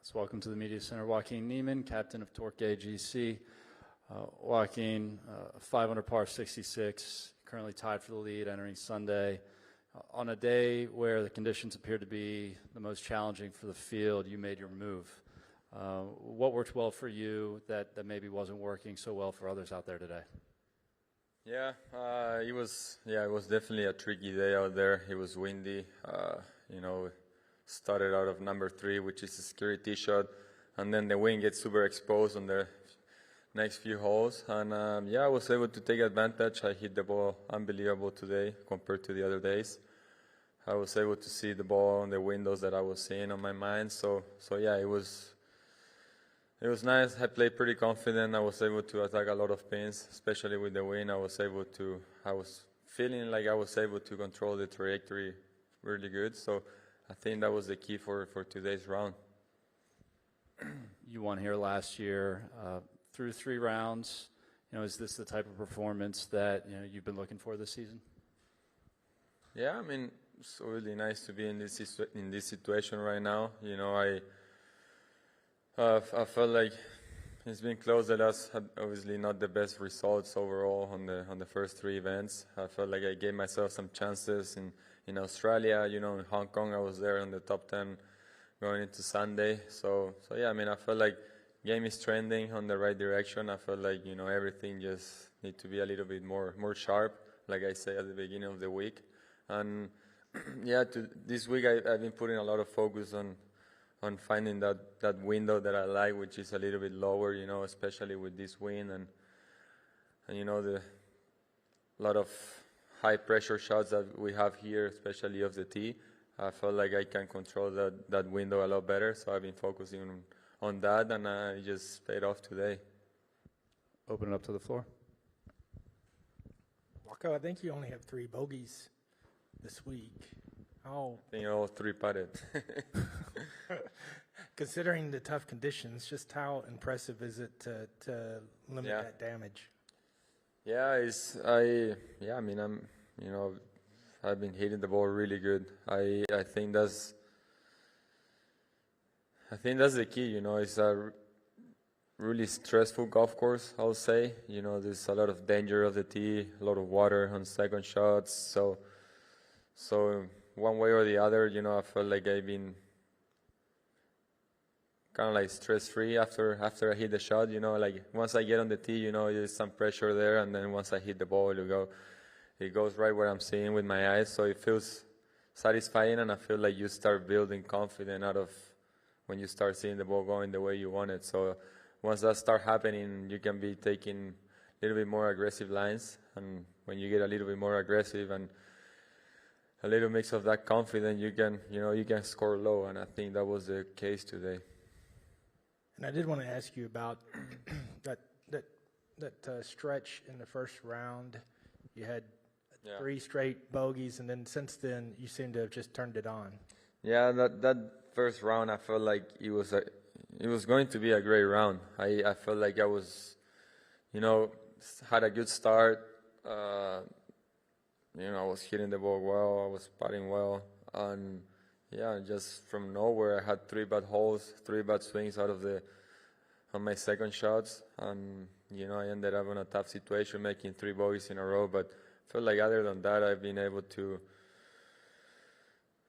Let's welcome to the Media Center Joaquin Niemann, captain of Torquay GC. Joaquin, 500 par 66, currently tied for the lead entering Sunday. On a day where the conditions appeared to be the most challenging for the field, you made your move. What worked well for you that maybe wasn't working so well for others out there today? Yeah, it was definitely a tricky day out there. It was windy. Started out of number 3, which is a scary tee shot, and then the wind gets super exposed on the next few holes. And I was able to take advantage. I hit the ball unbelievable today compared to the other days. I was able to see the ball on the windows that I was seeing on my mind. So yeah, it was nice. I played pretty confident. I was able to attack a lot of pins, especially with the wind. I was feeling like I was able to control the trajectory really good. So I think that was the key for today's round. You won here last year through 3 rounds. Is this the type of performance that you've been looking for this season? Yeah, I mean, it's really nice to be in this situation right now. I felt like it's been close. The last had obviously not the best results overall on the first 3 events. I felt like I gave myself some chances in Australia. In Hong Kong, I was there in the top 10 going into Sunday. So yeah, I mean, I felt like game is trending on the right direction. I felt like everything just need to be a little bit more sharp, like I say at the beginning of the week. And yeah, this week I've been putting a lot of focus on finding that window that I like, which is a little bit lower, especially with this wind and the lot of high pressure shots that we have here, especially off the tee. I felt like I can control that window a lot better, so I've been focusing on that, and I just paid off today. Open it up to the floor. Wako, I think you only have 3 bogeys this week. How? I think all 3 putted. Considering the tough conditions, just how impressive is it to limit that damage? Yeah, I've been hitting the ball really good. I think that's the key. It's a really stressful golf course, I'll say. There's a lot of danger of the tee, a lot of water on second shots. So one way or the other, I felt like I've been kind of like stress-free after I hit the shot. Like once I get on the tee, there's some pressure there, and then once I hit the ball, it goes right where I'm seeing with my eyes. So it feels satisfying, and I feel like you start building confidence out of when you start seeing the ball going the way you want it. So once that starts happening, you can be taking a little bit more aggressive lines, and when you get a little bit more aggressive and a little mix of that confidence, you can score low, and I think that was the case today. And I did want to ask you about that stretch in the first round. You had 3 straight bogeys, and then since then you seem to have just turned it on. Yeah, that first round, I felt like it was going to be a great round. I felt like I was, had a good start. I was hitting the ball well, I was putting well, and just from nowhere I had 3 bad holes, 3 bad swings on my second shots, and I ended up in a tough situation, making 3 bogeys in a row. But I felt like other than that, I've been able to,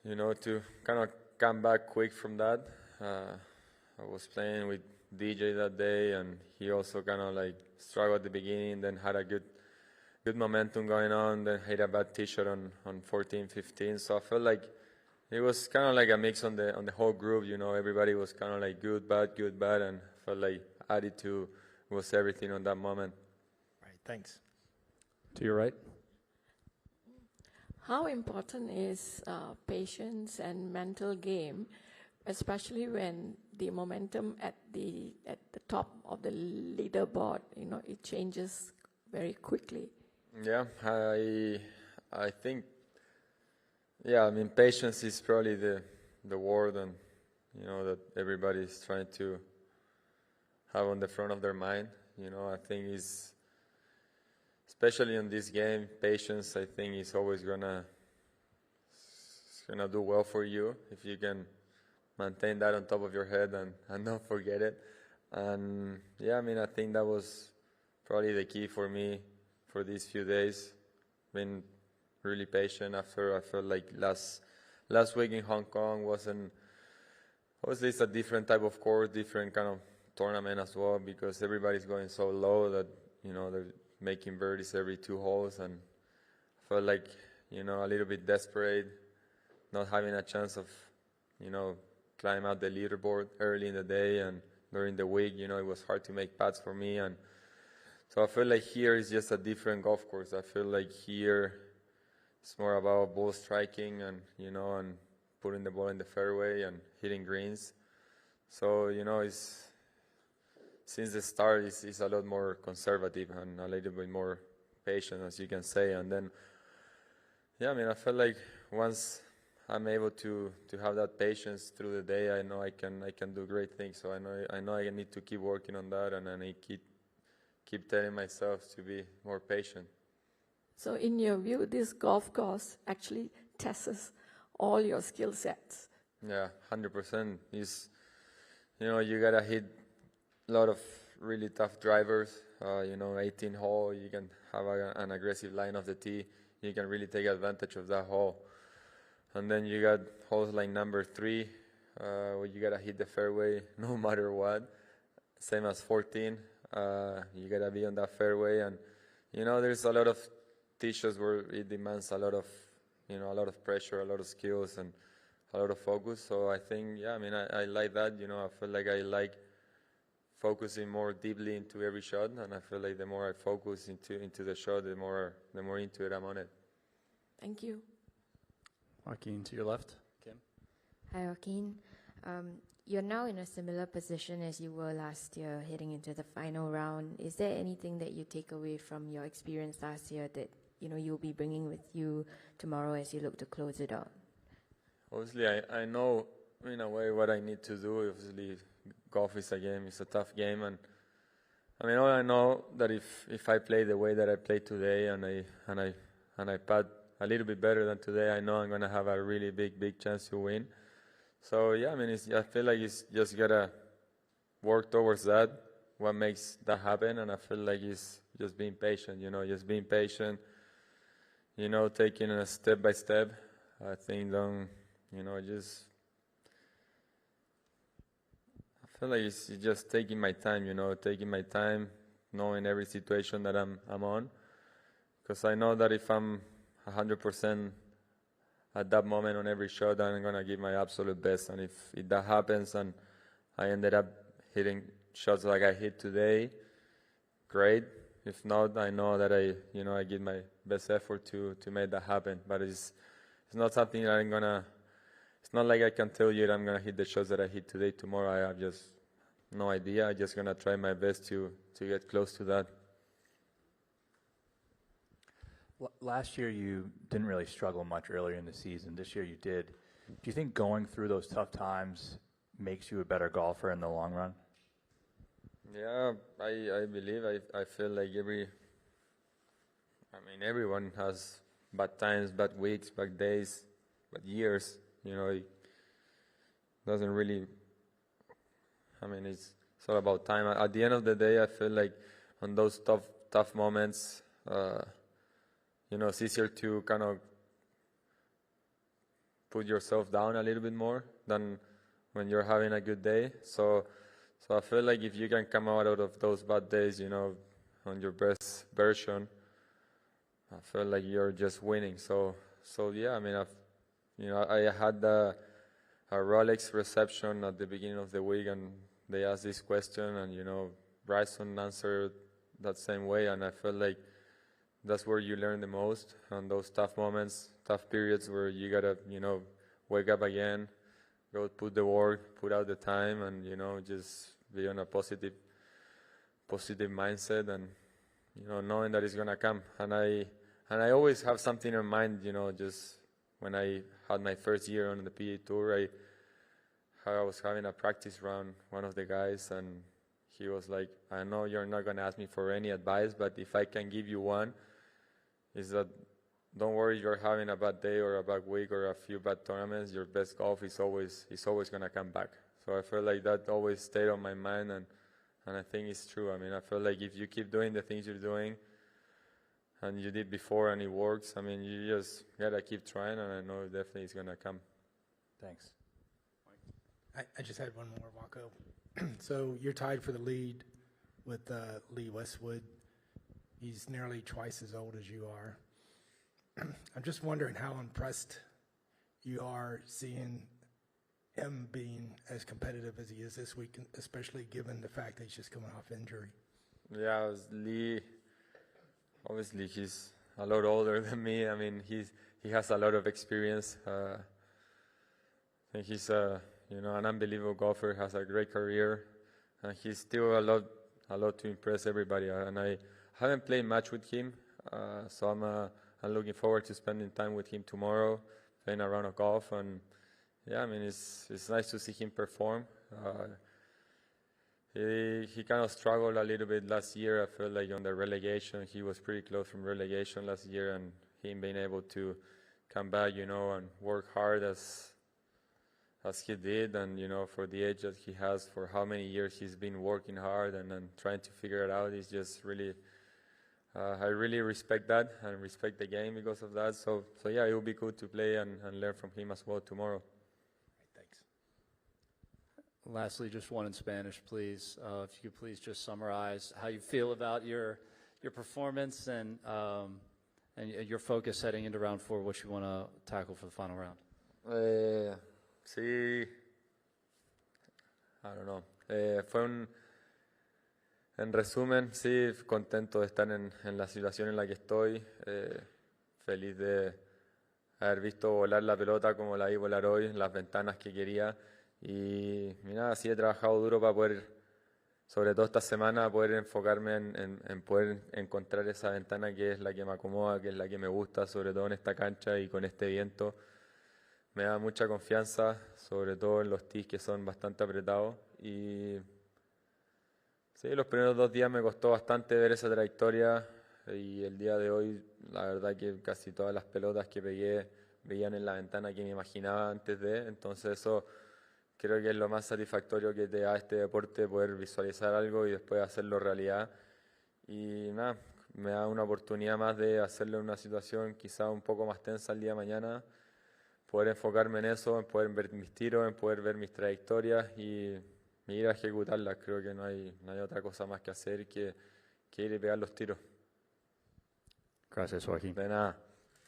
to kind of come back quick from that. I was playing with DJ that day, and he also kind of like struggled at the beginning, then had a good momentum going on, then hit a bad tee shot on 14, 15. So I felt like it was kind of like a mix on the whole group. Everybody was kind of like good, bad, and I felt like attitude was everything on that moment. Right, thanks. To your right. How important is patience and mental game, especially when the momentum at the top of the leaderboard, it changes very quickly? Yeah, I think, I mean, patience is probably the word, and that everybody's trying to have on the front of their mind. I think is, especially in this game, patience, I think, is always gonna do well for you if you can maintain that on top of your head and not forget it. And yeah, I mean, I think that was probably the key for me for these few days. Been really patient after I felt like last week in Hong Kong wasn't, obviously it's a different type of course, different kind of tournament as well, because everybody's going so low that, they're making birdies every 2 holes, and I felt like, a little bit desperate, not having a chance of, climb out the leaderboard early in the day, and during the week, it was hard to make putts for me. And so I feel like here is just a different golf course. I feel like here it's more about ball striking and, and putting the ball in the fairway and hitting greens. So, it's, since the start, it's a lot more conservative and a little bit more patient, as you can say. And then, yeah, I mean, I feel like once I'm able to have that patience through the day, I know I can do great things. So I know I need to keep working on that, and I need to keep telling myself to be more patient. So in your view, this golf course actually tests all your skill sets? Yeah, 100%. You gotta hit a lot of really tough drivers. 18 hole, you can have an aggressive line of the tee. You can really take advantage of that hole. And then you got holes like number 3, where you gotta hit the fairway no matter what. Same as 14. You gotta be on that fairway, and there's a lot of tee shots where it demands a lot of pressure, a lot of skills, and a lot of focus. So I think, yeah, I mean, I like that. I feel like I like focusing more deeply into every shot, and I feel like the more I focus into the shot, the more into it I'm on it. Thank you. Joaquin, to your left. Kim. Hi, Joaquin. You're now in a similar position as you were last year, heading into the final round. Is there anything that you take away from your experience last year that you'll be bringing with you tomorrow as you look to close it out? Obviously, I know in a way what I need to do. Obviously, golf is a game; it's a tough game, and I mean, I know that if I play the way that I played today, and I putt a little bit better than today, I know I'm gonna have a really big chance to win. So yeah, I mean, I feel like it's just gotta work towards that. What makes that happen? And I feel like it's just being patient. Just being patient. Taking it step by step. I think just. I feel like it's just taking my time. Taking my time, knowing every situation that I'm on, because I know that if I'm 100% at that moment on every shot, I'm going to give my absolute best. And if that happens and I ended up hitting shots like I hit today, great. If not, I know that I give my best effort to make that happen. But it's not something that it's not like I can tell you that I'm going to hit the shots that I hit today, tomorrow. I have just no idea. I'm just going to try my best to get close to that. Last year, you didn't really struggle much earlier in the season. This year, you did. Do you think going through those tough times makes you a better golfer in the long run? Yeah, I believe. I feel like everyone has bad times, bad weeks, bad days, bad years. It doesn't really. It's all about time. At the end of the day, I feel like on those tough moments, it's easier to kind of put yourself down a little bit more than when you're having a good day. So I feel like if you can come out of those bad days, on your best version, I feel like you're just winning. So yeah, I mean, I had a Rolex reception at the beginning of the week, and they asked this question, and Bryson answered that same way, and I felt like that's where you learn the most, on those tough moments, tough periods where you gotta, wake up again, go put the work, put out the time, and just be on a positive mindset, and knowing that it's gonna come. And I always have something in mind, just when I had my first year on the PA Tour, I was having a practice round, one of the guys, and he was like, I know you're not gonna ask me for any advice, but if I can give you one, is that don't worry, you're having a bad day or a bad week or a few bad tournaments. Your best golf is always gonna come back. So I feel like that always stayed on my mind, and I think it's true. I mean, I feel like if you keep doing the things you're doing and you did before and it works, I mean, you just gotta keep trying, and I know definitely it's gonna come. Thanks. I just had one more, Waco. So you're tied for the lead with Lee Westwood. He's nearly twice as old as you are. I'm just wondering how impressed you are seeing him being as competitive as he is this week, especially given the fact that he's just coming off injury. Yeah, Lee, obviously he's a lot older than me. I mean, he has a lot of experience. I think he's an unbelievable golfer, has a great career, and he's still a lot to impress everybody. And I haven't played much with him, so I'm looking forward to spending time with him tomorrow, playing a round of golf. And yeah, I mean, it's nice to see him perform. He kind of struggled a little bit last year. I felt like on the relegation, he was pretty close from relegation last year, and him being able to come back, and work hard as he did, and for the age that he has, for how many years he's been working hard and trying to figure it out, is just really. I really respect that and respect the game because of that. So yeah, it will be good to play and learn from him as well tomorrow. Thanks. Lastly, just one in Spanish, please. If you could please just summarize how you feel about your performance and your focus heading into round 4, what you want to tackle for the final round. Sí, I don't know. En resumen, sí, contento de estar en la situación en la que estoy, feliz de haber visto volar la pelota como la vi volar hoy, en las ventanas que quería, y nada, sí he trabajado duro para poder, sobre todo esta semana, poder enfocarme en poder encontrar esa ventana que es la que me acomoda, que es la que me gusta, sobre todo en esta cancha y con este viento. Me da mucha confianza, sobre todo en los tees que son bastante apretados, y sí, los primeros 2 días me costó bastante ver esa trayectoria, y el día de hoy la verdad que casi todas las pelotas que pegué veían en la ventana que me imaginaba antes de, entonces eso creo que es lo más satisfactorio que te da este deporte, poder visualizar algo y después hacerlo realidad. Y nada, me da una oportunidad más de hacerlo en una situación quizá un poco más tensa el día de mañana, poder enfocarme en eso, en poder ver mis tiros, en poder ver mis trayectorias y ir a ejecutarlas. Creo que no hay otra cosa más que hacer que ir y pegar los tiros. Gracias, Joaquín. De nada.